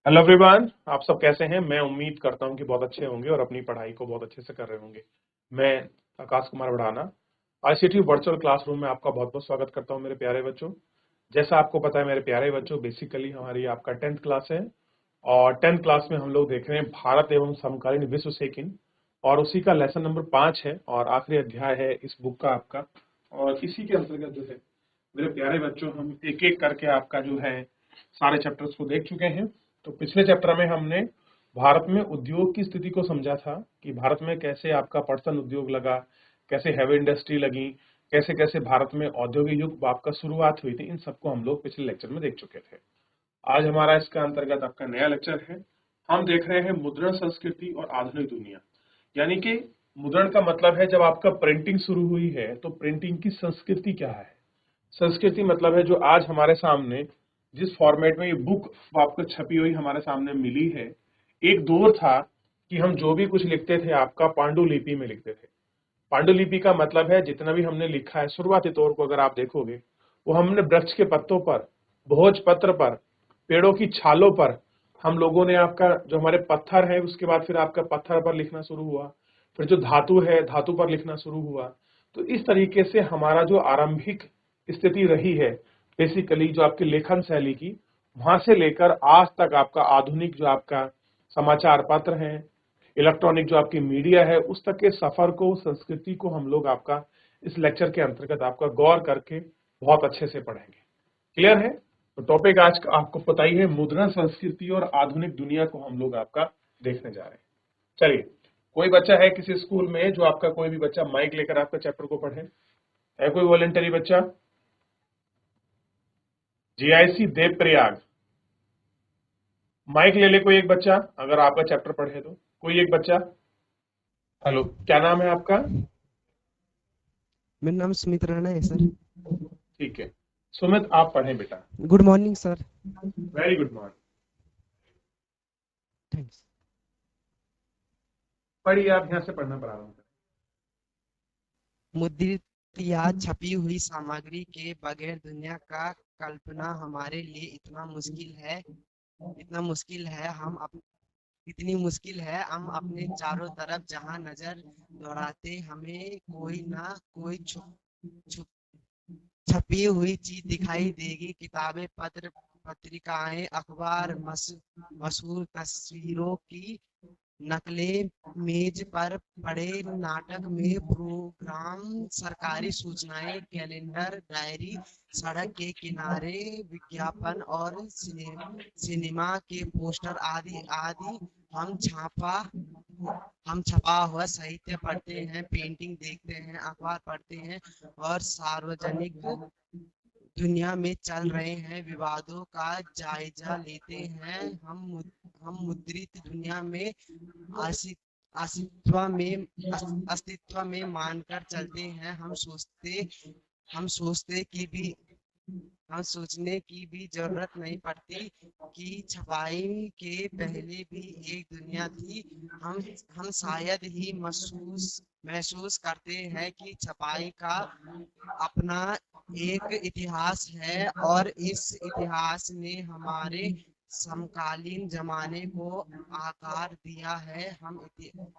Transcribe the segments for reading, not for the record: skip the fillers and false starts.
Hello everyone, आप सब कैसे हैं। मैं उम्मीद करता हूं कि बहुत अच्छे होंगे और अपनी पढ़ाई को बहुत अच्छे से कर रहे होंगे। मैं आकाश कुमार बढ़ाना आईसीटी वर्चुअल क्लासरूम में आपका बहुत बहुत स्वागत करता हूं मेरे प्यारे बच्चों। जैसा आपको पता है मेरे प्यारे बच्चों, बेसिकली हमारी आपका 10th क्लास है और 10th क्लास में हम लोग देख रहे हैं भारत एवं समकालीन विश्व सेकिन और उसी का लेसन नंबर 5 है और आखिरी अध्याय है इस बुक का आपका। और इसी के अंतर्गत जो है मेरे प्यारे बच्चों, हम एक एक करके आपका जो है सारे चैप्टर्स को देख चुके हैं। तो पिछले चैप्टर में हमने भारत में उद्योग की स्थिति को समझा था कि भारत में कैसे आपका पटसन उद्योग लगा, कैसे हैवी इंडस्ट्री लगी, कैसे कैसे भारत में औद्योगिक युग आपका शुरुआत हुई थी। इन सबको हम लोग पिछले लेक्चर में देख चुके थे। आज हमारा इसका अंतर्गत आपका नया लेक्चर है। हम देख रहे हैं मुद्रण संस्कृति और आधुनिक दुनिया। यानी कि मुद्रण का मतलब है जब आपका प्रिंटिंग शुरू हुई है तो प्रिंटिंग की संस्कृति क्या है। संस्कृति मतलब है जो आज हमारे सामने जिस फॉर्मेट में ये बुक आपको छपी हुई हमारे सामने मिली है। एक दौर था कि हम जो भी कुछ लिखते थे आपका पांडुलिपि में लिखते थे। पांडुलिपि का मतलब है जितना भी हमने लिखा है शुरुआती तौर को अगर आप देखोगे वो हमने वृक्ष के पत्तों पर, भोजपत्र पर, पेड़ों की छालों पर हम लोगों ने आपका जो हमारे पत्थर है उसके बाद फिर आपका पत्थर पर लिखना शुरू हुआ, फिर जो धातु है धातु पर लिखना शुरू हुआ। तो इस तरीके से हमारा जो आरंभिक स्थिति रही है बेसिकली जो आपकी लेखन शैली की, वहां से लेकर आज तक आपका आधुनिक जो आपका समाचार पत्र है, इलेक्ट्रॉनिक जो आपकी मीडिया है, उस तक के सफर को, संस्कृति को हम लोग आपका इस लेक्चर के अंतर्गत आपका गौर करके बहुत अच्छे से पढ़ेंगे। क्लियर है? तो टॉपिक आज का आपको पता ही है, मुद्रण संस्कृति और आधुनिक दुनिया को हम लोग आपका देखने जा रहे हैं। चलिए, कोई बच्चा है किसी स्कूल में जो आपका कोई भी बच्चा माइक लेकर आपका चैप्टर को पढ़े? है कोई वॉलेंटरी बच्चा? जीआईसी देवप्रयाग, माइक ले ले कोई एक बच्चा अगर आपका चैप्टर पढ़े तो। कोई एक बच्चा। हेलो, क्या नाम है आपका? मेरा नाम सुमित राणा है सर। ठीक है सुमित, आप पढ़ें बेटा। Good morning sir. Very good morning. Thanks. पढ़िए, आप यहाँ से पढ़ना प्रारंभ करें। मुद्रित या छपी हुई सामग्री के बगैर दुनिया का कल्पना हमारे लिए इतना मुश्किल है हम अपने चारों तरफ जहां नजर दौड़ाते हमें कोई ना कोई छुप छपी हुई चीज दिखाई देगी। किताबें, पत्र, पत्रिकाएं, अखबार, मशहूर तस्वीरों की नकलें, मेज पर पड़े नाटक में प्रोग्राम, सरकारी सूचनाएं, कैलेंडर, डायरी, सड़क के किनारे विज्ञापन और सिनेमा के पोस्टर आदि आदि। हम छापा हम छपा हुआ साहित्य पढ़ते हैं, पेंटिंग देखते हैं, अखबार पढ़ते हैं और सार्वजनिक दुनिया में चल रहे हैं विवादों का जायजा लेते हैं। हम मुद्रित दुनिया में अस्ति- अस्तित्व में अस्तित्व में मानकर चलते हैं। हम सोचते कि भी हम सोचने की भी जरूरत नहीं पड़ती कि छपाई के पहले भी एक दुनिया थी। हम हम शायद ही महसूस करते हैं कि छपाई का अपना एक इतिहास है और इस इतिहास ने हमारे समकालीन जमाने को आकार दिया है।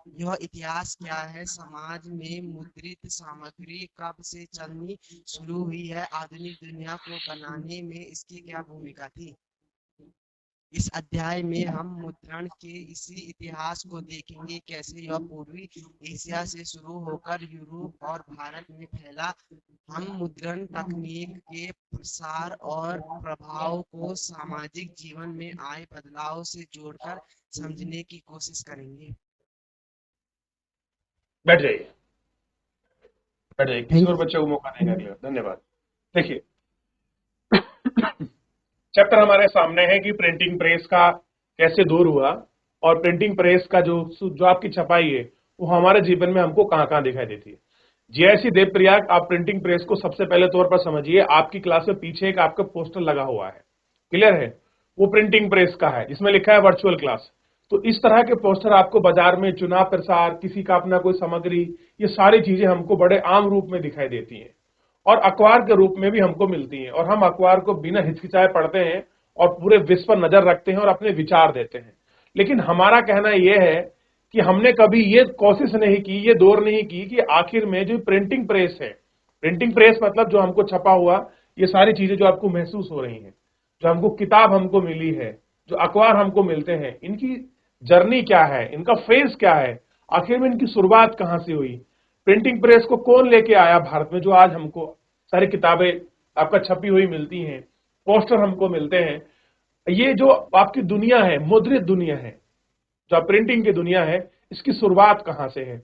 यह इतिहास क्या है? समाज में मुद्रित सामग्री कब से चलनी शुरू हुई है? आधुनिक दुनिया को बनाने में इसकी क्या भूमिका थी? इस अध्याय में हम मुद्रण के इसी इतिहास को देखेंगे, कैसे यह पूर्वी एशिया से शुरू होकर यूरोप और भारत में फैला। हम मुद्रण तकनीक के प्रसार और प्रभाव को सामाजिक जीवन में आए बदलाव से जोड़कर समझने की कोशिश करेंगे। बैठ जाइए, बैठ जाइए, किसी थैंक और यू। बच्चे को मौका देने के लिए धन्यवाद। देखिए, चैप्टर हमारे सामने है कि प्रिंटिंग प्रेस का कैसे दूर हुआ और प्रिंटिंग प्रेस का जो जो आपकी छपाई है वो हमारे जीवन में हमको कहाँ कहाँ दिखाई देती है। जीआईसी देवप्रयाग, आप प्रिंटिंग प्रेस को सबसे पहले तौर पर समझिए। आपकी क्लास में पीछे एक आपका पोस्टर लगा हुआ है, क्लियर है? वो प्रिंटिंग प्रेस का है, इसमें लिखा है वर्चुअल क्लास। तो इस तरह के पोस्टर आपको बाजार में चुनाव प्रसार, किसी का अपना कोई सामग्री, ये सारी चीजें हमको बड़े आम रूप में दिखाई देती हैं और अखबार के रूप में भी हमको मिलती हैं और हम अखबार को बिना हिचकिचाए पढ़ते हैं और पूरे विश्व पर नजर रखते हैं और अपने विचार देते हैं। लेकिन हमारा कहना यह है कि हमने कभी ये कोशिश नहीं की, ये दौर नहीं की कि आखिर में जो प्रिंटिंग प्रेस है, प्रिंटिंग प्रेस मतलब जो हमको छपा हुआ ये सारी चीजें जो आपको महसूस हो रही हैं, जो हमको किताब हमको मिली है, जो अखबार हमको मिलते हैं, इनकी जर्नी क्या है, इनका फेज क्या है, आखिर में इनकी शुरुआत कहां से हुई, प्रिंटिंग प्रेस को कौन लेके आया भारत में, जो आज हमको सारी किताबें आपका छपी हुई मिलती हैं, पोस्टर हमको मिलते हैं। ये जो आपकी दुनिया है, मुद्रित दुनिया है, जो प्रिंटिंग की दुनिया है, इसकी शुरुआत कहां से है।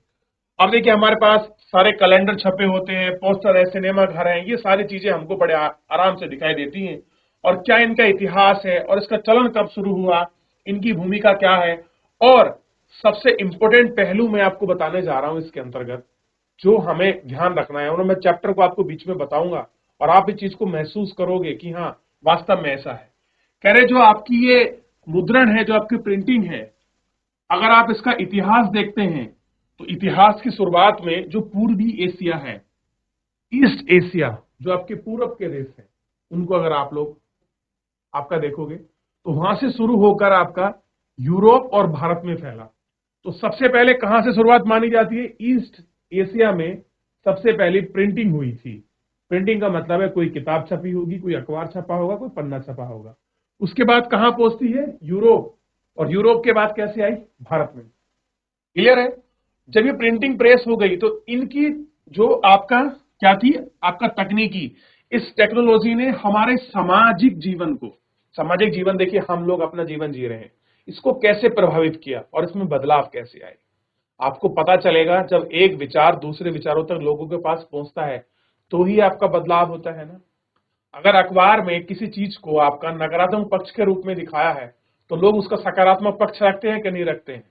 अब देखिए हमारे पास सारे कैलेंडर छपे होते हैं, पोस्टर है, सिनेमा घर है, ये सारी चीजें हमको बड़े आराम से दिखाई देती हैं। और क्या इनका इतिहास है और इसका चलन कब शुरू हुआ, इनकी भूमिका क्या है, और सबसे इंपॉर्टेंट पहलू मैं आपको बताने जा रहा हूं इसके अंतर्गत, जो हमें ध्यान रखना है, और मैं चैप्टर को आपको बीच में बताऊंगा और आप इस चीज को महसूस करोगे कि हाँ वास्तव में ऐसा है। कह रहे जो आपकी ये मुद्रण है, जो आपकी प्रिंटिंग है, अगर आप इसका इतिहास देखते हैं तो इतिहास की शुरुआत में जो पूर्वी एशिया है, ईस्ट एशिया, जो आपके पूरब के देश हैं, उनको अगर आप लोग आपका देखोगे तो वहां से शुरू होकर आपका यूरोप और भारत में फैला। तो सबसे पहले कहां से शुरुआत मानी जाती है, ईस्ट एशिया में सबसे पहली प्रिंटिंग हुई थी। प्रिंटिंग का मतलब है कोई किताब छपी होगी, कोई अखबार छपा होगा, कोई पन्ना छपा होगा। उसके बाद कहां पहुंचती है, यूरोप, और यूरोप के बाद कैसे आई, भारत में। क्लियर है। जब ये प्रिंटिंग प्रेस हो गई तो इनकी जो आपका क्या थी, आपका तकनीकी, इस टेक्नोलॉजी ने हमारे सामाजिक जीवन को, सामाजिक जीवन देखिए हम लोग अपना जीवन जी रहे हैं, इसको कैसे प्रभावित किया और इसमें बदलाव कैसे आए। आपको पता चलेगा जब एक विचार दूसरे विचारों तक लोगों के पास पहुंचता है तो ही आपका बदलाव होता है ना। अगर अखबार में किसी चीज को आपका नकारात्मक पक्ष के रूप में दिखाया है तो लोग उसका सकारात्मक पक्ष रखते हैं कि नहीं रखते हैं।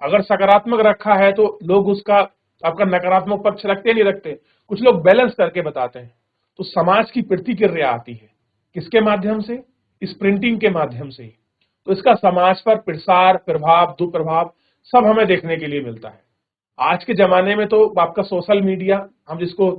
अगर सकारात्मक रखा है तो लोग उसका आपका नकारात्मक पक्ष रखते नहीं रखते, कुछ लोग बैलेंस करके बताते हैं। तो समाज की प्रतिक्रिया आती है किसके माध्यम से, इस प्रिंटिंग के माध्यम से ही। तो इसका समाज पर प्रसार, प्रभाव, दुष्प्रभाव सब हमें देखने के लिए मिलता है। आज के जमाने में तो आपका सोशल मीडिया, हम जिसको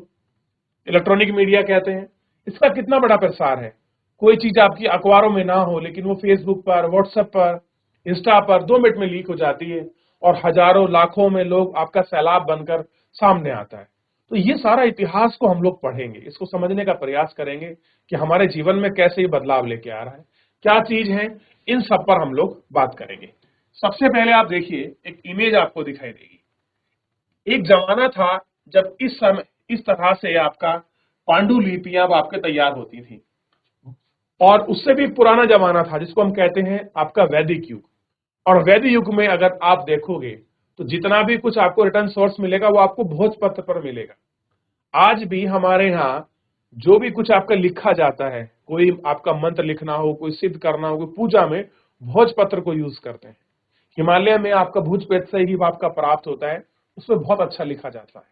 इलेक्ट्रॉनिक मीडिया कहते हैं, इसका कितना बड़ा प्रसार है। कोई चीज आपकी अखबारों में ना हो लेकिन वो फेसबुक पर, व्हाट्सएप पर, इंस्टा पर 2 मिनट में लीक हो जाती है और हजारों लाखों में लोग आपका सैलाब बनकर सामने आता है। तो ये सारा इतिहास को हम लोग पढ़ेंगे, इसको समझने का प्रयास करेंगे कि हमारे जीवन में कैसे ये बदलाव लेके आ रहा है, क्या चीज है, इन सब पर हम लोग बात करेंगे। सबसे पहले आप देखिए, एक इमेज आपको दिखाई देगी। एक जमाना था जब इस समय इस तरह से आपका पांडुलिपियां आपके तैयार होती थी, और उससे भी पुराना जमाना था जिसको हम कहते हैं आपका वैदिक युग। और वैदिक युग में अगर आप देखोगे तो जितना भी कुछ आपको रिटर्न सोर्स मिलेगा वो आपको भोजपत्र पर मिलेगा। आज भी हमारे यहाँ जो भी कुछ आपका लिखा जाता है, कोई आपका मंत्र लिखना हो, कोई सिद्ध करना हो, कोई पूजा में, भोजपत्र को यूज करते हैं। हिमालय में आपका भोजपत्र से ही आपका प्राप्त होता है, उसमें बहुत अच्छा लिखा जाता है।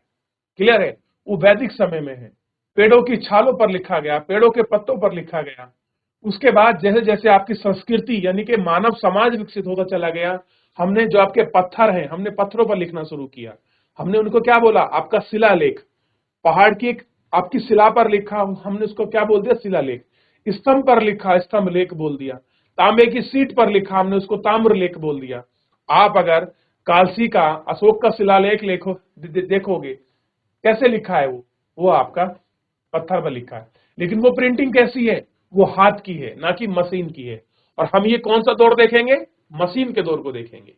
क्लियर है। वो वैदिक समय में है, पेड़ों की छालों पर लिखा गया, पेड़ों के पत्तों पर लिखा गया। उसके बाद जैसे जैसे आपकी संस्कृति यानी कि मानव समाज विकसित होता चला गया, हमने जो आपके पत्थर हैं, हमने पत्थरों पर लिखना शुरू किया। हमने उनको क्या बोला, आपका शिलालेख। पहाड़ की एक आपकी शिला पर लिखा, हमने उसको क्या बोल दिया, शिलालेख। स्तंभ पर लिखा, स्तंभ लेख बोल दिया। तांबे की सीट पर लिखा, हमने उसको ताम्र लेख बोल दिया। आप अगर कालसी का, अशोक का शिलालेख देखोगे कैसे लिखा है, वो आपका पत्थर पर लिखा है। लेकिन वो प्रिंटिंग कैसी है, वो हाथ की है, ना कि मशीन की है। और हम ये कौन सा दौर देखेंगे, मशीन के दौर को देखेंगे।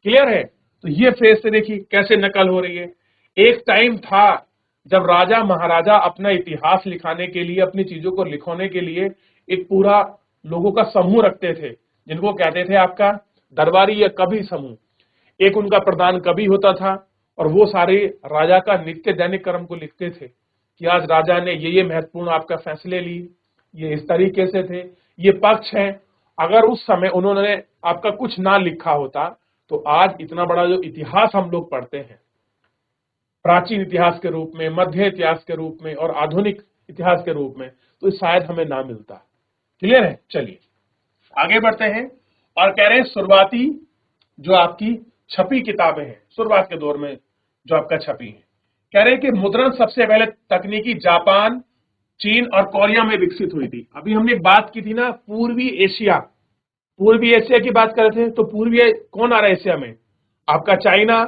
क्लियर है। तो ये फेज से देखिए कैसे नकल हो रही है। एक टाइम था जब राजा महाराजा अपना इतिहास लिखाने के लिए, अपनी चीजों को लिखवाने के लिए एक पूरा लोगों का समूह रखते थे, जिनको कहते थे आपका दरबारी या कवि समूह। एक उनका प्रधान कवि होता था और वो सारे राजा का नित्य दैनिक कर्म को लिखते थे कि आज राजा ने ये महत्वपूर्ण आपका फैसले लिए, ये इस तरीके से थे, ये पक्ष है। अगर उस समय उन्होंने आपका कुछ ना लिखा होता तो आज इतना बड़ा जो इतिहास हम लोग पढ़ते हैं, प्राचीन इतिहास के रूप में, मध्य इतिहास के रूप में और आधुनिक इतिहास के रूप में, तो शायद हमें ना मिलता। क्लियर है। चलिए आगे बढ़ते हैं और कह रहे हैं शुरुआती जो आपकी छपी किताबें हैं, शुरुआत के दौर में जो आपका छपी है, कह रहे हैं कि मुद्रण सबसे पहले तकनीकी जापान चीन और कोरिया में विकसित हुई थी। अभी हमने बात की थी ना पूर्वी एशिया, पूर्वी एशिया की बात कर रहे थे, तो पूर्वी कौन आ रहा है एशिया में? आपका China,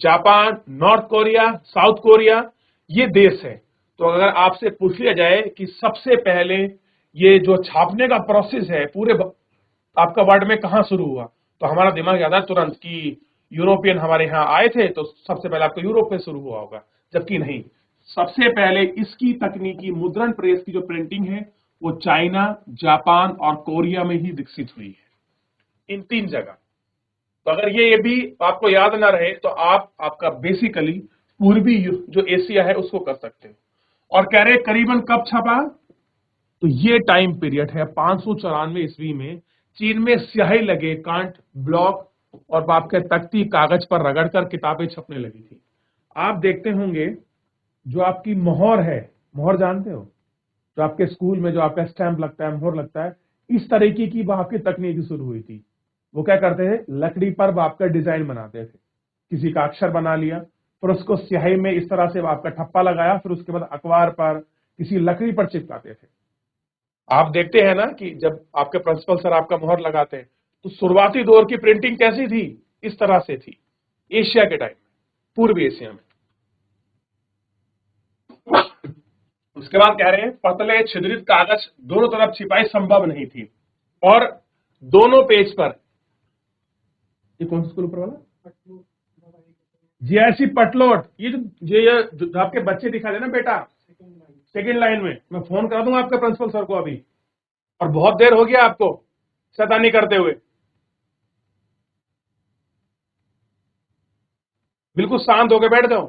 Japan, north Korea, south Korea, ये देश है। तो अगर आपसे पूछ लिया जाए कि सबसे पहले ये जो छापने का प्रोसेस है पूरे आपका वर्ल्ड में कहां शुरू हुआ, तो हमारा दिमाग याद है तुरंत कि यूरोपियन हमारे यहाँ आए थे, तो सबसे पहले आपको यूरोप में शुरू हुआ होगा। जबकि नहीं, सबसे पहले इसकी तकनीकी मुद्रण प्रेस की जो प्रिंटिंग है वो चाइना, जापान और कोरिया में ही विकसित हुई है, इन 3 जगह। तो अगर ये भी आपको याद ना रहे तो आप आपका बेसिकली पूर्वी जो एशिया है उसको कर सकते हो। और कह रहे करीबन कब छपा, तो ये टाइम पीरियड है 594 ईस्वी में चीन में स्याही लगे कांट ब्लॉक और आपके तख्ती कागज पर रगड़कर किताबें छपने लगी थी। आप देखते होंगे जो आपकी मोहर है, मोहर जानते हो, जो आपके स्कूल में जो आपका स्टैंप लगता है, मोहर लगता है, इस तरीके की वह आपकी तकनीक शुरू हुई थी। वो क्या करते थे, लकड़ी पर वो आपका डिजाइन बनाते थे, किसी का अक्षर बना लिया, फिर उसको स्याही में इस तरह से आपका ठप्पा लगाया, फिर उसके बाद अखबार पर किसी लकड़ी पर चिपकाते थे। आप देखते हैं ना कि जब आपके प्रिंसिपल सर आपका मोहर लगाते हैं, तो शुरुआती दौर की प्रिंटिंग कैसी थी, इस तरह से थी एशिया के टाइम में, पूर्वी एशिया में। उसके बाद कह रहे हैं पतले छिद्रित कागज दोनों तरफ छिपाई संभव नहीं थी, और दोनों पेज पर, ये कौन सा स्कूल ऊपर वाला, जीआईसी पटलोट, ये जो आपके बच्चे दिखा दे ना बेटा सेकंड लाइन में, मैं फोन करा दूंगा आपके प्रिंसिपल सर को अभी, और बहुत देर हो गया आपको शैतानी करते हुए। बिल्कुल शांत होकर बैठ जाओ।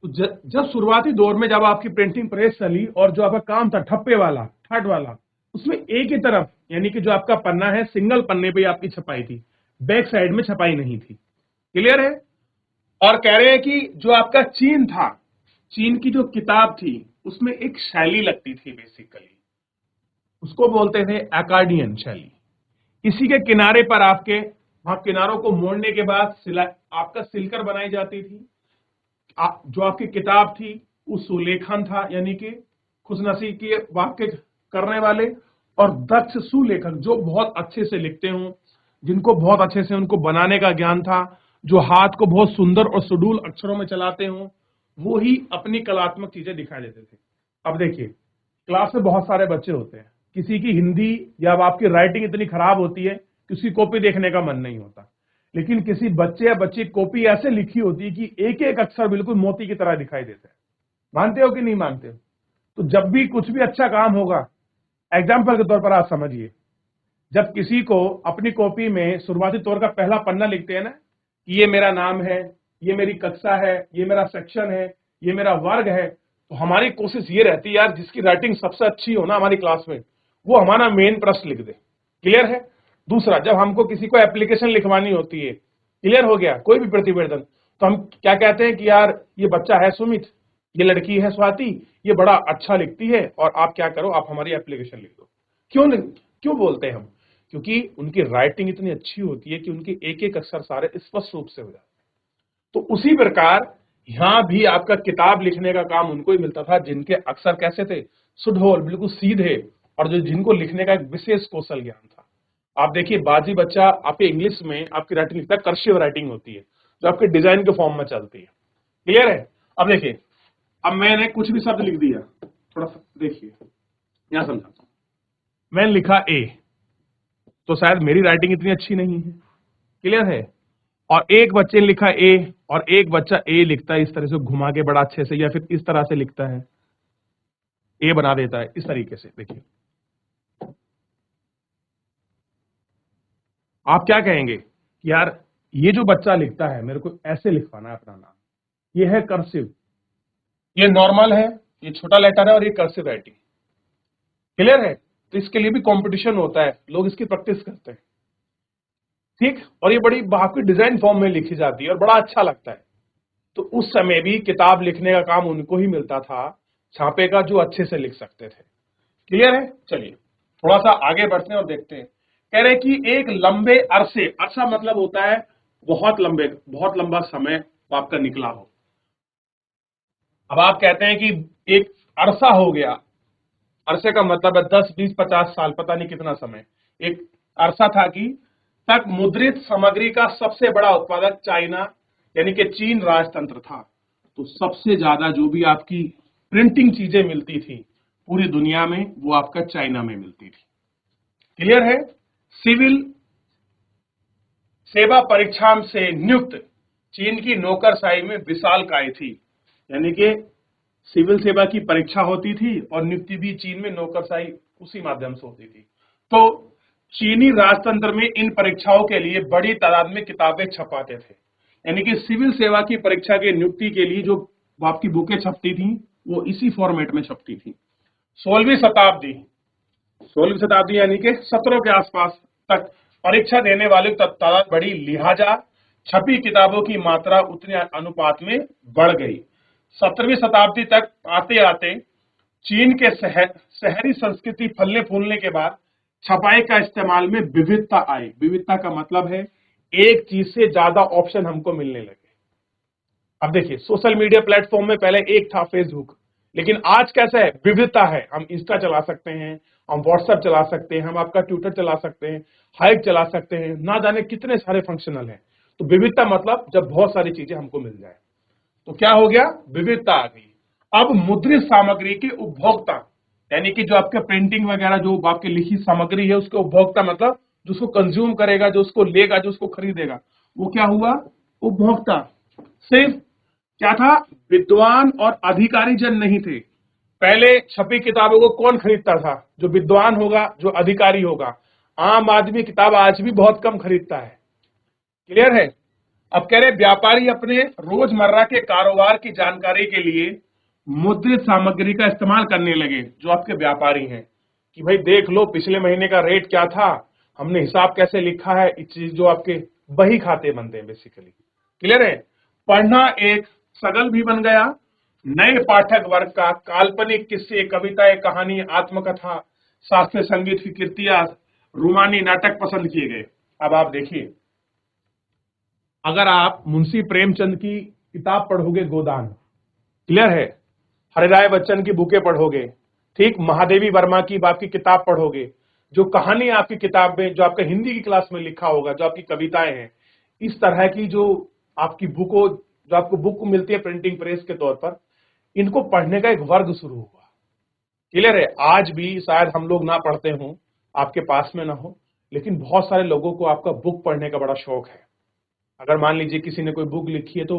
तो जब शुरुआती दौर में जब आपकी प्रिंटिंग प्रेस चली और जो आपका काम था ठप्पे वाला, ठट वाला, उसमें एक ही तरफ यानी कि जो आपका पन्ना है सिंगल पन्ने पे आपकी छपाई थी, बैक साइड में छपाई नहीं थी। क्लियर है? और कह रहे हैं कि जो आपका चीन था, चीन की जो किताब थी उसमें एक शैली लगती थी, बेसिकली उसको बोलते थे एकार्डियन शैली। इसी के किनारे पर आपके वहां किनारों को मोड़ने के बाद आपका सिलकर बनाई जाती थी। जो आपकी किताब थी वो सुलेखन था, यानी कि खुशनसी के वाक्य करने वाले, और दक्ष सुलेखक जो बहुत अच्छे से लिखते हों, जिनको बहुत अच्छे से उनको बनाने का ज्ञान था, जो हाथ को बहुत सुंदर और सुडूल अक्षरों में चलाते हों, वो ही अपनी कलात्मक चीजें दिखाई देते थे। अब देखिए क्लास में बहुत सारे बच्चे होते हैं, किसी की हिंदी या आपकी राइटिंग इतनी खराब होती है कि उसकी कॉपी देखने का मन नहीं होता, लेकिन किसी बच्चे या बच्ची की कॉपी ऐसे लिखी होती है कि एक एक अक्षर बिल्कुल मोती की तरह दिखाई देता है। मानते हो कि नहीं मानते हो? तो जब भी कुछ भी अच्छा काम होगा, एग्जाम्पल के तौर पर आप समझिए, जब किसी को अपनी कॉपी में शुरुआती तौर का पहला पन्ना लिखते हैं ना कि ये मेरा नाम है, ये मेरी कक्षा है, ये मेरा सेक्शन है, ये मेरा वर्ग है, तो हमारी कोशिश ये रहती है यार जिसकी राइटिंग सबसे अच्छी हो ना हमारी क्लास में, वो हमारा मेन प्रश्न लिख दे। क्लियर है? दूसरा, जब हमको किसी को एप्लीकेशन लिखवानी होती है, क्लियर हो गया, कोई भी प्रतिवेदन, तो हम क्या कहते हैं कि यार ये बच्चा है सुमित, ये लड़की है स्वाति, ये बड़ा अच्छा लिखती है, और आप क्या करो, आप हमारी एप्लीकेशन लिख दो। क्यों बोलते हैं हम? क्योंकि उनकी राइटिंग इतनी अच्छी होती है कि उनके एक एक अक्षर सारे स्पष्ट रूप से हो जाते। तो उसी प्रकार यहां भी आपका किताब लिखने का काम उनको ही मिलता था जिनके अक्षर कैसे थे, सुडौल, बिल्कुल सीधे, और जो जिनको लिखने का एक विशेष कौशल ज्ञान था। आप देखिए बाजी बच्चा आपके इंग्लिश में आपकी राइटिंग लिखता है, कर्सिव राइटिंग होती है जो आपके डिजाइन के फॉर्म में चलती है। क्लियर है? अब देखिए, अब मैंने कुछ भी शब्द लिख दिया, थोड़ा सा देखिए, यहां समझाता हूं। मैंने लिखा ए, तो शायद मेरी राइटिंग इतनी अच्छी नहीं है। क्लियर है? और एक बच्चे ने लिखा ए, और एक बच्चा ए लिखता है इस तरह से घुमा के बड़ा अच्छे से, या फिर इस तरह से लिखता है, ए बना देता है इस तरीके से। देखिए आप क्या कहेंगे कि यार ये जो बच्चा लिखता है मेरे को ऐसे लिखवाना है अपना नाम, ये है कर्सिव, ये नॉर्मल है, ये छोटा लेटर है, और ये कर्सिव राइटिंग। क्लियर है? तो इसके लिए भी कंपटीशन होता है, लोग इसकी प्रैक्टिस करते हैं। ठीक, और ये बड़ी आपकी डिजाइन फॉर्म में लिखी जाती है और बड़ा अच्छा लगता है। तो उस समय भी किताब लिखने का काम उनको ही मिलता था, छापे का, जो अच्छे से लिख सकते थे। क्लियर है? चलिए थोड़ा सा आगे बढ़ते हैं और देखते हैं। कह रहे कि एक लंबे अरसे, अरसा मतलब होता है बहुत लंबा समय आपका निकला हो, अब आप कहते हैं कि एक अरसा हो गया, अरसे का मतलब है 10, 20, 50 साल, पता नहीं कितना समय, एक अरसा था कि तक मुद्रित सामग्री का सबसे बड़ा उत्पादक चाइना यानी कि चीन राजतंत्र था। तो सबसे ज्यादा जो भी आपकी प्रिंटिंग चीजें मिलती थी पूरी दुनिया में, वो आपका चाइना में मिलती थी। क्लियर है? सिविल सेवा परीक्षा से नियुक्त चीन की नौकरशाही में विशालकाय थी, यानी कि सिविल सेवा की परीक्षा होती थी और नियुक्ति भी चीन में नौकरशाही उसी माध्यम से होती थी। तो चीनी राजतंत्र में इन परीक्षाओं के लिए बड़ी तादाद में किताबें छपाते थे, यानी कि सिविल सेवा की परीक्षा के नियुक्ति के लिए जो आपकी बुकें छपती थी वो इसी फॉर्मेट में छपती थी। 16वीं शताब्दी यानी कि 17 के आसपास तक परीक्षा देने वाले की तादाद बढ़ी, लिहाजा छपी किताबों की मात्रा उतने अनुपात में बढ़ गई। 17वीं शताब्दी तक आते आते चीन के शहरी संस्कृति फलने फूलने के बाद छपाई का इस्तेमाल में विविधता आई। विविधता का मतलब है एक चीज से ज्यादा ऑप्शन हमको मिलने लगे। अब देखिए, सोशल मीडिया प्लेटफॉर्म में पहले एक था फेसबुक, लेकिन आज कैसा है, विविधता है। हम इंस्टा चला सकते हैं, हम व्हाट्सएप चला सकते हैं, हम आपका ट्विटर चला सकते हैं, हाइक चला सकते हैं, ना जाने कितने सारे फंक्शनल हैं। तो विविधता मतलब जब बहुत सारी चीजें हमको मिल जाए, तो क्या हो गया, विविधता आ गई। अब मुद्रित सामग्री के उपभोक्ता, यानी कि जो आपके प्रिंटिंग वगैरह जो आपकी लिखी सामग्री है उसके उपभोक्ता मतलब जो उसको कंज्यूम करेगा, जो उसको लेगा, जो उसको खरीदेगा, वो क्या हुआ, उपभोक्ता। सिर्फ क्या था, विद्वान और अधिकारी जन नहीं थे। पहले छपी किताबों को कौन खरीदता था, जो विद्वान होगा, जो अधिकारी होगा। आम आदमी किताब आज भी बहुत कम खरीदता है। क्लियर है? अब कह रहे व्यापारी अपने रोजमर्रा के कारोबार की जानकारी के लिए मुद्रित सामग्री का इस्तेमाल करने लगे। जो आपके व्यापारी हैं कि भाई देख लो पिछले महीने का रेट क्या था, हमने हिसाब कैसे लिखा है, इस चीज जो आपके बही खाते बनते हैं बेसिकली। क्लियर है? पढ़ना एक सगल भी बन गया। नए पाठक वर्ग का काल्पनिक किस्से, कविताएं, कहानी, आत्मकथा, शास्त्रीय संगीत की कृतियां, रूमानी नाटक पसंद किए गए। अब आप देखिए, अगर आप मुंशी प्रेमचंद की किताब पढ़ोगे गोदान, क्लियर है, हरिराय बच्चन की बुकें पढ़ोगे, ठीक, महादेवी वर्मा की आपकी किताब पढ़ोगे, जो कहानी आपकी किताब में, जो आपका हिंदी की क्लास में लिखा होगा, जो आपकी कविताएं हैं, इस तरह की जो आपकी बुकों, जो आपको बुक मिलती है प्रिंटिंग प्रेस के तौर पर, इनको पढ़ने का एक वर्ग शुरू हुआ। क्लियर है? आज भी शायद हम लोग ना पढ़ते हों, आपके पास में ना हो, लेकिन बहुत सारे लोगों को आपका बुक पढ़ने का बड़ा शौक है। अगर मान लीजिए किसी ने कोई बुक लिखी है तो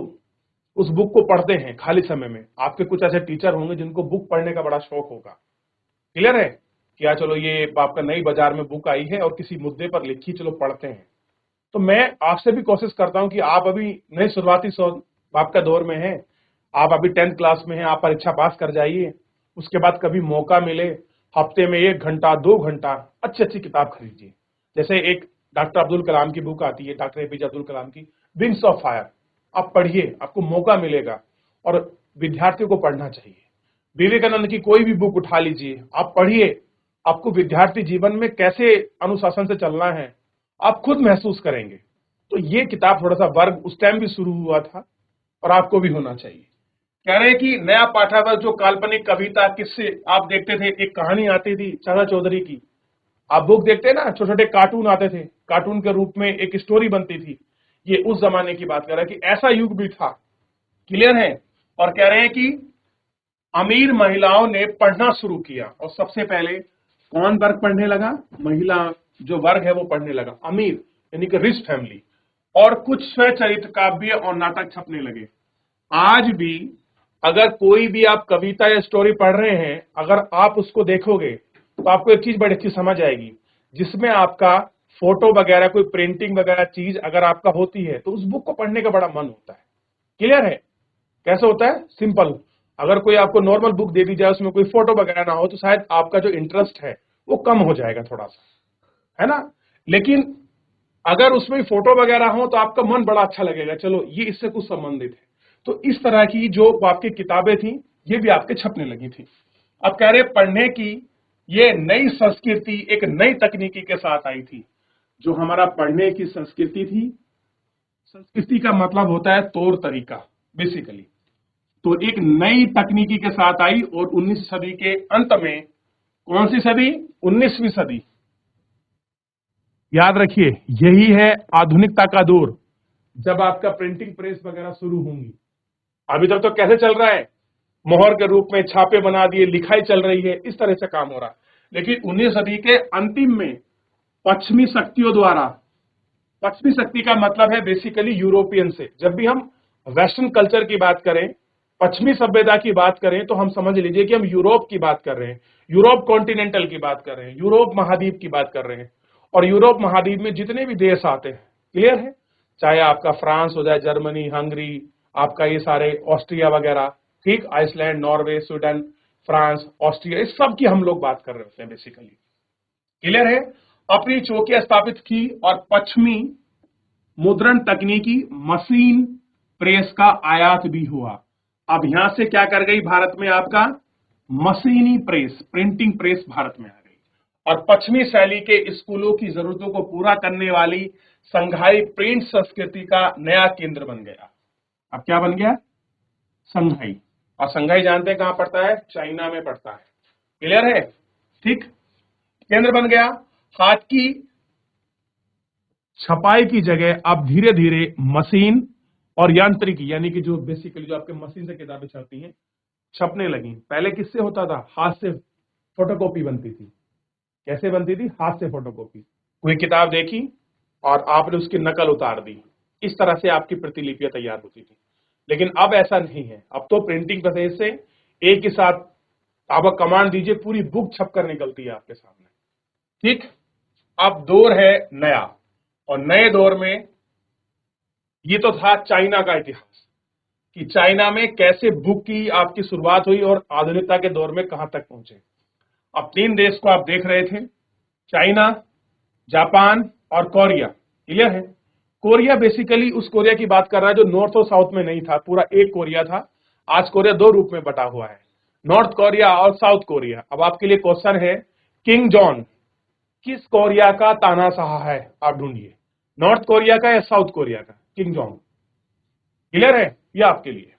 उस बुक को पढ़ते हैं खाली समय में। आपके कुछ ऐसे टीचर होंगे जिनको बुक पढ़ने का बड़ा शौक होगा। क्लियर है? कि यार चलो ये आपका नई बाजार में बुक आई है और किसी मुद्दे पर लिखी, चलो पढ़ते हैं। तो मैं आपसे भी कोशिश करता हूं कि आप अभी नए शुरुआती आपका दौर में हैं, आप अभी 10th क्लास में हैं, आप परीक्षा पास कर जाइए, उसके बाद कभी मौका मिले हफ्ते में 1 घंटा 2 घंटा अच्छी अच्छी किताब खरीदिए। जैसे एक डॉक्टर अब्दुल कलाम की बुक आती है, डॉक्टर एपीजे अब्दुल कलाम की विंग्स ऑफ फायर, आप पढ़िए, आपको मौका मिलेगा। और विद्यार्थियों को पढ़ना चाहिए। विवेकानंद की कोई भी बुक उठा लीजिए, आप पढ़िए, आपको विद्यार्थी जीवन में कैसे अनुशासन से चलना है आप खुद महसूस करेंगे। तो ये किताब थोड़ा सा वर्ग उस टाइम भी शुरू हुआ था और आपको भी होना चाहिए। कह रहे हैं कि नया पाठावर्ग जो काल्पनिक कविता किससे आप देखते थे, एक कहानी आती थी चाचा चौधरी की, आप बुक देखते ना, छोटे छोटे कार्टून आते थे, कार्टून के रूप में एक स्टोरी बनती थी। ये उस जमाने की बात कर रहा है कि ऐसा युग भी था। क्लियर है? और कह रहे हैं कि अमीर महिलाओं ने पढ़ना शुरू किया और सबसे पहले कौन वर्ग पढ़ने लगा, महिला जो वर्ग है वो पढ़ने लगा, अमीर यानी कि रिच फैमिली। और कुछ स्वचरित्र काव्य और नाटक छपने लगे। आज भी अगर कोई भी आप कविता या स्टोरी पढ़ रहे हैं, अगर आप उसको देखोगे तो आपको एक चीज बड़ी अच्छी समझ आएगी, जिसमें आपका फोटो वगैरह कोई प्रिंटिंग वगैरह चीज अगर आपका होती है तो उस बुक को पढ़ने का बड़ा मन होता है। क्लियर है? कैसे होता है, सिंपल, अगर कोई आपको नॉर्मल बुक दे दी जाए उसमें कोई फोटो वगैरह ना हो तो शायद आपका जो इंटरेस्ट है वो कम हो जाएगा थोड़ा सा, है ना। लेकिन अगर उसमें फोटो वगैरह हो तो आपका मन बड़ा अच्छा लगेगा, चलो ये इससे कुछ संबंधित है। तो इस तरह की जो आपकी किताबें थी ये भी आपके छपने लगी थी। अब कह रहे पढ़ने की ये नई संस्कृति एक नई तकनीकी के साथ आई थी। जो हमारा पढ़ने की संस्कृति थी, संस्कृति का मतलब होता है तौर तरीका बेसिकली। तो एक नई तकनीकी के साथ आई और 19वीं सदी के अंत में, कौन सी सदी? 19वीं सदी। याद रखिए, यही है आधुनिकता का दौर, जब आपका प्रिंटिंग प्रेस वगैरह शुरू होंगी। अभी तक तो कैसे चल रहा है? मोहर के रूप में छापे बना दिए, लिखाई चल रही है, इस तरह से काम हो रहा है। लेकिन 19वीं सदी के अंतिम में पश्चिमी शक्तियों द्वारा, पश्चिमी शक्ति का मतलब है बेसिकली यूरोपियन से, जब भी हम वेस्टर्न कल्चर की बात करें, पश्चिमी सभ्यता की बात करें, तो हम समझ लीजिए कि हम यूरोप की बात कर रहे हैं, यूरोप कॉन्टिनेंटल की बात कर रहे हैं, यूरोप महाद्वीप की बात कर रहे हैं। और यूरोप महाद्वीप में जितने भी देश आते हैं, क्लियर है, चाहे आपका फ्रांस हो जाए, जर्मनी, हंगरी, आपका ये सारे ऑस्ट्रिया वगैरह, ठीक, Iceland, Norway, Sweden, France, Austria, इस सब की हम लोग बात कर रहे होते हैं बेसिकली, क्लियर है। अपनी चौकियां स्थापित की और पश्चिमी मुद्रण तकनीकी मशीन प्रेस का आयात भी हुआ। अब यहां से क्या कर गई भारत में? आपका मशीनी प्रेस, प्रिंटिंग प्रेस भारत में आ गई और पश्चिमी शैली के स्कूलों की जरूरतों को पूरा करने वाली संघाई प्रिंट संस्कृति का नया केंद्र बन गया। अब क्या बन गया? संघाई। और संघाई जानते हैं कहां पड़ता है? चाइना में पड़ता है, क्लियर है, ठीक, केंद्र बन गया। हाथ की छपाई की जगह अब धीरे धीरे मशीन और यांत्रिकी, यानी कि जो बेसिकली जो आपके मशीन से किताबें छपती हैं, छपने लगी। पहले किससे होता था? हाथ से फोटोकॉपी बनती थी। कैसे बनती थी? हाथ से फोटोकॉपी। कोई किताब देखी और आपने उसकी नकल उतार दी, इस तरह से आपकी प्रतिलिपियां तैयार होती थी। लेकिन अब ऐसा नहीं है, अब तो प्रिंटिंग प्रेस से एक ही साथ आप कमांड दीजिए, पूरी बुक छप कर निकलती है आपके सामने, ठीक। अब दौर है नया, और नए दौर में ये तो था चाइना का इतिहास कि चाइना में कैसे बुक की आपकी शुरुआत हुई और आधुनिकता के दौर में कहां तक पहुंचे। अब 3 देश को आप देख रहे थे, चाइना, जापान और कोरिया, क्लियर है। कोरिया बेसिकली उस कोरिया की बात कर रहा है जो नॉर्थ और साउथ में नहीं था, पूरा एक कोरिया था। आज कोरिया 2 रूप में बटा हुआ है, नॉर्थ कोरिया और साउथ कोरिया। अब आपके लिए क्वेश्चन है, किंग जॉन किस कोरिया का तानाशाह है? आप ढूंढिए, नॉर्थ कोरिया का या साउथ कोरिया का? किंग जॉन्ग, क्लियर है, ये आपके लिए।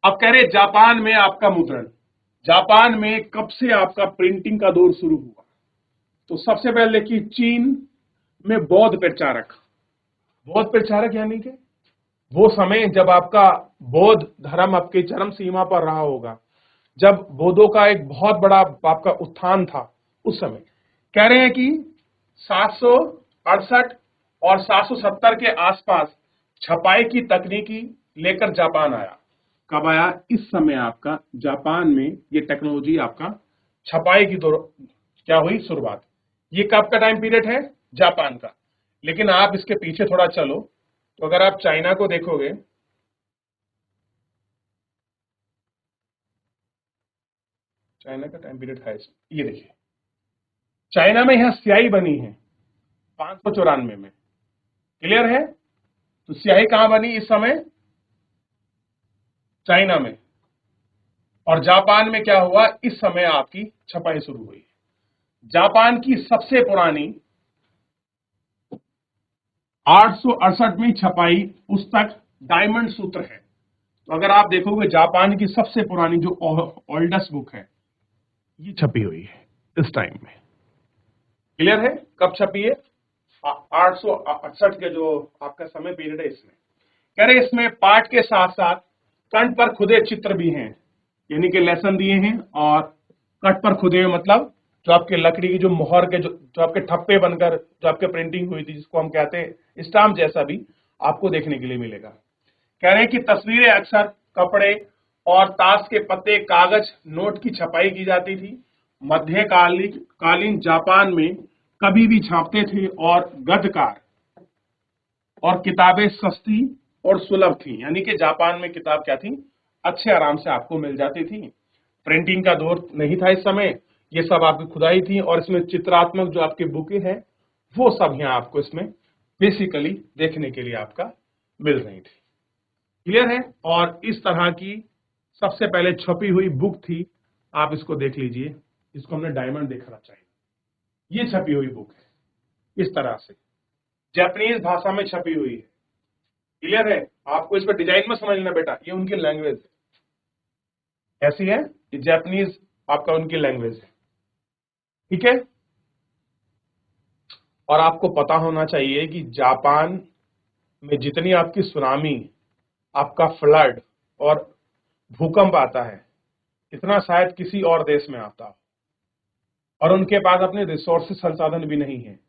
अब कह रहे जापान में आपका मुद्रण, जापान में कब से आपका प्रिंटिंग का दौर शुरू हुआ? तो सबसे पहले देखिए, चीन में बौद्ध प्रचारक, बौद्ध प्रचारक यानी कि वो समय जब आपका बौद्ध धर्म आपके चरम सीमा पर रहा होगा, जब बौद्धों का एक बहुत बड़ा आपका उत्थान था, उस समय कह रहे हैं कि 768 और 770 के आसपास छपाई की तकनीकी लेकर जापान आया। कब आया? इस समय आपका जापान में ये टेक्नोलॉजी आपका छपाई की दौर क्या हुई? शुरुआत। ये कब का टाइम पीरियड है? जापान का। लेकिन आप इसके पीछे थोड़ा चलो, तो अगर आप चाइना को देखोगे, चाइना का टाइम पीरियड है, ये देखिए, चाइना में यहां स्याही बनी है 594 में, क्लियर है। तो स्याही कहां बनी इस समय? चाइना में। और जापान में क्या हुआ? इस समय आपकी छपाई शुरू हुई। जापान की सबसे पुरानी 868 में छपाई पुस्तक डायमंड सूत्र है। तो अगर आप देखोगे, जापान की सबसे पुरानी जो ओल्डेस्ट बुक है, ये छपी हुई है इस टाइम में, क्लियर है। कब छपी है? 868 के जो आपका समय पीरियड है, इसमें कह रहे इसमें पाठ के साथ साथ कंठ पर खुदे चित्र भी हैं, यानी कि लेसन दिए हैं। और कंठ पर खुदे मतलब जो आपके लकड़ी की जो मोहर के जो आपके ठप्पे बनकर जो आपके प्रिंटिंग हुई थी, जिसको हम कहते हैं स्टाम्प जैसा, भी आपको देखने के लिए मिलेगा। कह रहे हैं कि तस्वीरें अक्सर कपड़े और ताश के पत्ते, कागज, नोट की छपाई की जाती थी। मध्यकालीन जापान में कभी भी छापते थे और गद्यकार और किताबें सस्ती और सुलभ थी, यानी कि जापान में किताब क्या थी? अच्छे आराम से आपको मिल जाती थी। प्रिंटिंग का दौर नहीं था इस समय, ये सब आपकी खुदाई थी। और इसमें चित्रात्मक जो आपकी बुकें हैं, वो सब यहाँ आपको इसमें बेसिकली देखने के लिए आपका मिल रही थी, क्लियर है। और इस तरह की सबसे पहले छपी हुई बुक थी, आप इसको देख लीजिए, इसको हमने डायमंड देखना चाहिए। ये छपी हुई बुक है, इस तरह से जापानीज भाषा में छपी हुई है, क्लियर है। आपको इस पर डिजाइन में समझना बेटा, ये उनकी लैंग्वेज है। ऐसी है ये जापानीज, आपका उनकी लैंग्वेज है, ठीक है। और आपको पता होना चाहिए कि जापान में जितनी आपकी सुनामी, आपका फ्लड और भूकंप आता है, इतना शायद किसी और देश में आता हो। और उनके पास अपने रिसोर्सेज संसाधन भी नहीं है,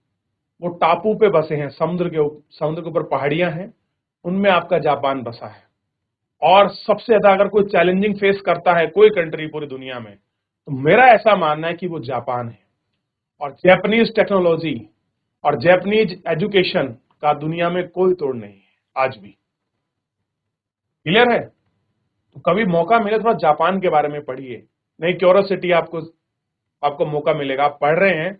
वो टापू पे बसे हैं, समुद्र के ऊपर पहाड़ियां हैं, उनमें आपका जापान बसा है। और सबसे ज्यादा अगर कोई चैलेंजिंग फेस करता है कोई कंट्री पूरी दुनिया में, तो मेरा ऐसा मानना है कि वो जापान है। और जापानीज टेक्नोलॉजी और जापानीज एजुकेशन का दुनिया में कोई तोड़ नहीं है आज भी। क्लियर है? तो कभी मौका मिले थोड़ा जापान के बारे में पढ़िए, नई क्यूरियोसिटी आपको मौका मिलेगा। आप पढ़ रहे हैं,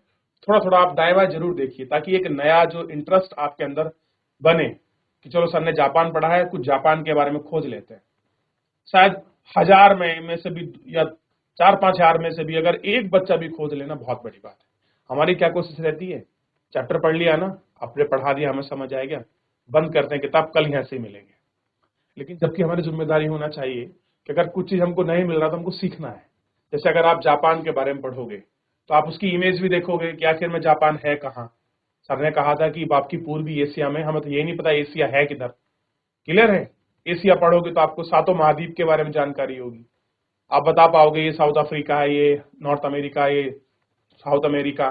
थोड़ा थोड़ा आप दाएं बाएं जरूर देखिए, ताकि एक नया जो इंटरेस्ट आपके अंदर बने कि चलो सर ने जापान पढ़ा है, कुछ जापान के बारे में खोज लेते हैं। शायद 1000 में से भी या 4-5 हजार में से भी अगर एक बच्चा भी खोज लेना बहुत बड़ी बात है। हमारी क्या कोशिश रहती है, चैप्टर पढ़ लिया ना, आपने पढ़ा दिया, हमें समझ आ गया, बंद करते हैं किताब, कल यहाँ से ही मिलेंगे। लेकिन जबकि हमारी जिम्मेदारी होना चाहिए कि अगर कुछ चीज हमको नहीं मिल रहा तो हमको सीखना है। जैसे अगर आप जापान के बारे में पढ़ोगे तो आप उसकी इमेज भी देखोगे कि आखिर में जापान है कहाँ। सर ने कहा था कि आपकी पूर्वी एशिया में, हमें तो ये नहीं पता एशिया है किधर। क्लियर है? एशिया पढ़ोगे तो आपको 7 महाद्वीप के बारे में जानकारी होगी, आप बता पाओगे ये साउथ अफ्रीका है, ये नॉर्थ अमेरिका, ये साउथ अमेरिका,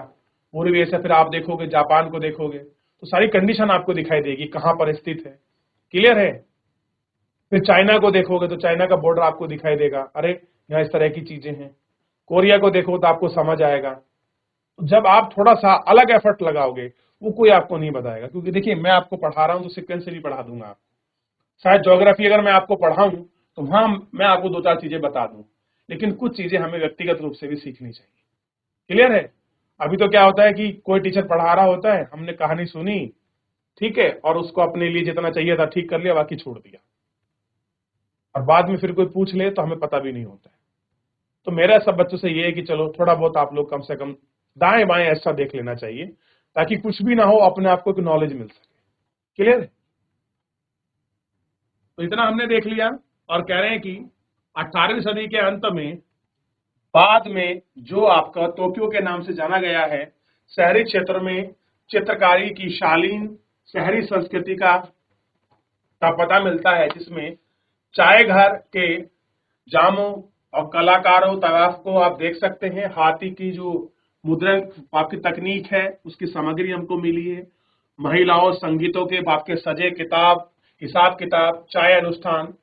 पूर्वी एशिया। फिर आप देखोगे जापान को देखोगे तो सारी कंडीशन आपको दिखाई देगी कहाँ पर स्थित है। क्लियर है? फिर चाइना को देखोगे तो चाइना का बॉर्डर आपको दिखाई देगा, अरे यहाँ इस तरह की चीजें हैं। कोरिया को देखो तो आपको समझ आएगा। तो जब आप थोड़ा सा अलग एफर्ट लगाओगे, वो कोई आपको नहीं बताएगा, क्योंकि देखिए मैं आपको पढ़ा रहा हूँ तो सिक्वेंसली पढ़ा दूंगा आपको। शायद ज्योग्राफी अगर मैं आपको पढ़ाऊं तो वहां मैं आपको 2-4 चीजें बता दूं, लेकिन कुछ चीजें हमें व्यक्तिगत रूप से भी सीखनी चाहिए। क्लियर है? अभी तो क्या होता है कि कोई टीचर पढ़ा रहा होता है, हमने कहानी सुनी, ठीक है, और उसको अपने लिए जितना चाहिए था ठीक कर लिया, बाकी छोड़ दिया, और बाद में फिर कोई पूछ ले तो हमें पता भी नहीं होता है। तो मेरा सब बच्चों से ये है कि चलो थोड़ा बहुत आप लोग कम से कम दाएं बाएं ऐसा देख लेना चाहिए, ताकि कुछ भी ना हो, अपने आप को एक नॉलेज मिल सके। क्लियर? तो इतना हमने देख लिया। और कह रहे हैं कि 18वीं सदी के अंत में, बाद में जो आपका टोक्यो के नाम से जाना गया है, शहरी क्षेत्र में चित्रकारी की शालीन शहरी संस्कृति का पता मिलता है, जिसमें चाय घर के जामों और कलाकारों तवाफ को आप देख सकते हैं। हाथी की जो मुद्रण आपकी तकनीक है, उसकी सामग्री हमको मिली है। महिलाओं संगीतों के आपके सजे किताब, हिसाब किताब, चाय अनुष्ठान,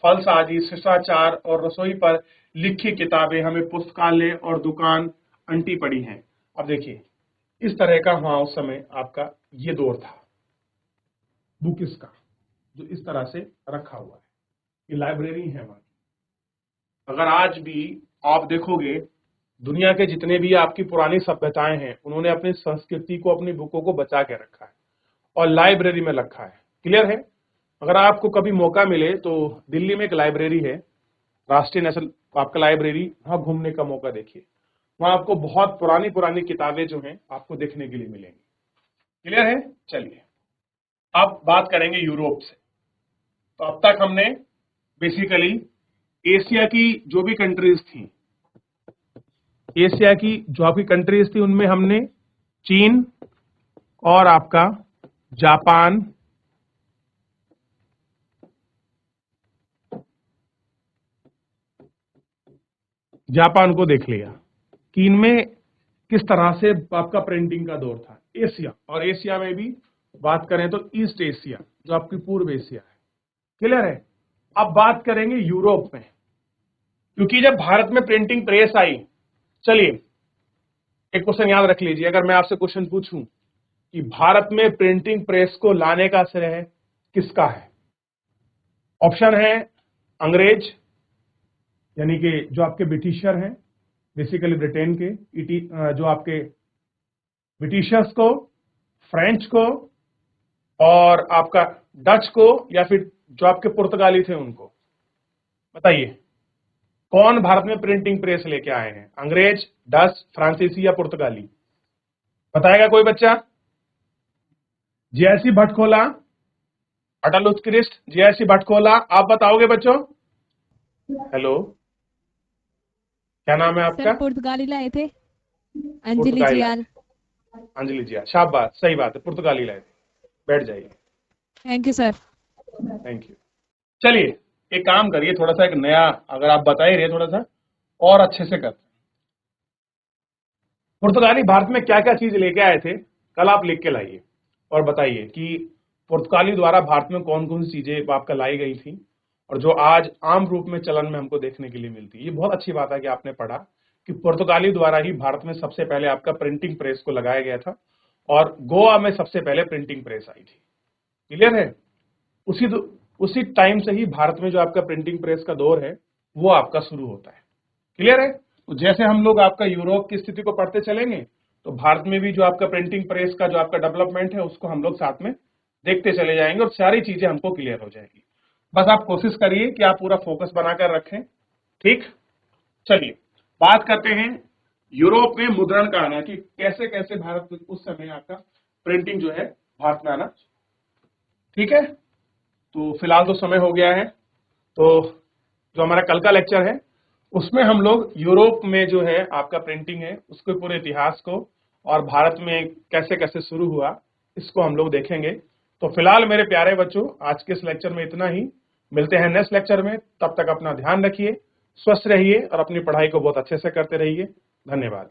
फलसाजी, शिष्टाचार और रसोई पर लिखी किताबें हमें पुस्तकालय और दुकान अंटी पड़ी हैं। अब देखिए इस तरह का वहां उस समय आपका ये दौर था बुक्स का, जो इस तरह से रखा हुआ है। ये लाइब्रेरी है वहां। अगर आज भी आप देखोगे, दुनिया के जितने भी आपकी पुरानी सभ्यताएं हैं, उन्होंने अपनी संस्कृति को, अपनी बुकों को बचा के रखा है और लाइब्रेरी में रखा है। क्लियर है? अगर आपको कभी मौका मिले तो दिल्ली में एक लाइब्रेरी है, राष्ट्रीय नेशनल आपका लाइब्रेरी, वहां घूमने का मौका देखिए। वहां आपको बहुत पुरानी पुरानी किताबें जो हैं आपको देखने के लिए मिलेंगी। क्लियर है? चलिए अब बात करेंगे यूरोप से। तो अब तक हमने बेसिकली एशिया की जो भी कंट्रीज थी, एशिया की जो आपकी कंट्रीज थी, उनमें हमने चीन और आपका जापान को देख लिया कि इनमें किस तरह से आपका प्रिंटिंग का दौर था। एशिया, और एशिया में भी बात करें तो ईस्ट एशिया जो आपकी पूर्व एशिया है। क्लियर है? अब बात करेंगे यूरोप में, क्योंकि जब भारत में प्रिंटिंग प्रेस आई, चलिए एक क्वेश्चन याद रख लीजिए, अगर मैं आपसे क्वेश्चन पूछूं कि भारत में प्रिंटिंग प्रेस को लाने का श्रेय किसका है? ऑप्शन है अंग्रेज, यानी कि जो आपके ब्रिटिशर हैं, बेसिकली ब्रिटेन के, जो आपके ब्रिटिशर्स को, फ्रेंच को, और आपका डच को, या फिर जो आपके पुर्तगाली थे उनको। बताइए कौन भारत में प्रिंटिंग प्रेस लेके आए हैं? अंग्रेज, डच, फ्रांसीसी या पुर्तगाली? बताएगा कोई बच्चा? जैसी भटखोला, अटल उत्कृष्ट जीआईसी भटकोला, आप बताओगे बच्चों? हेलो, क्या नाम है सर आपका? पुर्तगाली लाए थे, अंजलि पुर्तगाली लाए जियाल। थे। अंजलि जी, शाबाश, सही बात है, पुर्तगाली लाए थे। बैठ जाइए। Thank you sir. Thank you. चलिए, एक काम करिए, थोड़ा सा एक नया, अगर आप बता ही रहे थोड़ा सा और अच्छे से करते हैं। पुर्तगाली भारत में क्या क्या चीज लेके आए थे, कल आप लिख के लाइए और बताइए कि पुर्तगाली द्वारा भारत में कौन कौन सी चीजें आपका लाई गई थी और जो आज आम रूप में चलन में हमको देखने के लिए मिलती है। ये बहुत अच्छी बात है कि आपने पढ़ा कि पुर्तगाली द्वारा ही भारत में सबसे पहले आपका प्रिंटिंग प्रेस को लगाया गया था और गोवा में सबसे पहले प्रिंटिंग प्रेस आई थी। क्लियर है? उसी उसी टाइम से ही भारत में जो आपका प्रिंटिंग प्रेस का दौर है वो आपका शुरू होता है। क्लियर है? तो जैसे हम लोग आपका यूरोप की स्थिति को पढ़ते चलेंगे तो भारत में भी जो आपका प्रिंटिंग प्रेस का जो आपका डेवलपमेंट है उसको हम लोग साथ में देखते चले जाएंगे और सारी चीजें हमको क्लियर हो जाएगी। बस आप कोशिश करिए कि आप पूरा फोकस बनाकर रखें। ठीक, चलिए बात करते हैं यूरोप में मुद्रण का आना, कि कैसे कैसे भारत में उस समय आपका प्रिंटिंग जो है भारत में आना। ठीक है, तो फिलहाल तो समय हो गया है, तो जो हमारा कल का लेक्चर है उसमें हम लोग यूरोप में जो है आपका प्रिंटिंग है उसके पूरे इतिहास को और भारत में कैसे कैसे शुरू हुआ इसको हम लोग देखेंगे। तो फिलहाल मेरे प्यारे बच्चों, आज के इस लेक्चर में इतना ही। मिलते हैं नेक्स्ट लेक्चर में, तब तक अपना ध्यान रखिए, स्वस्थ रहिए और अपनी पढ़ाई को बहुत अच्छे से करते रहिए। धन्यवाद।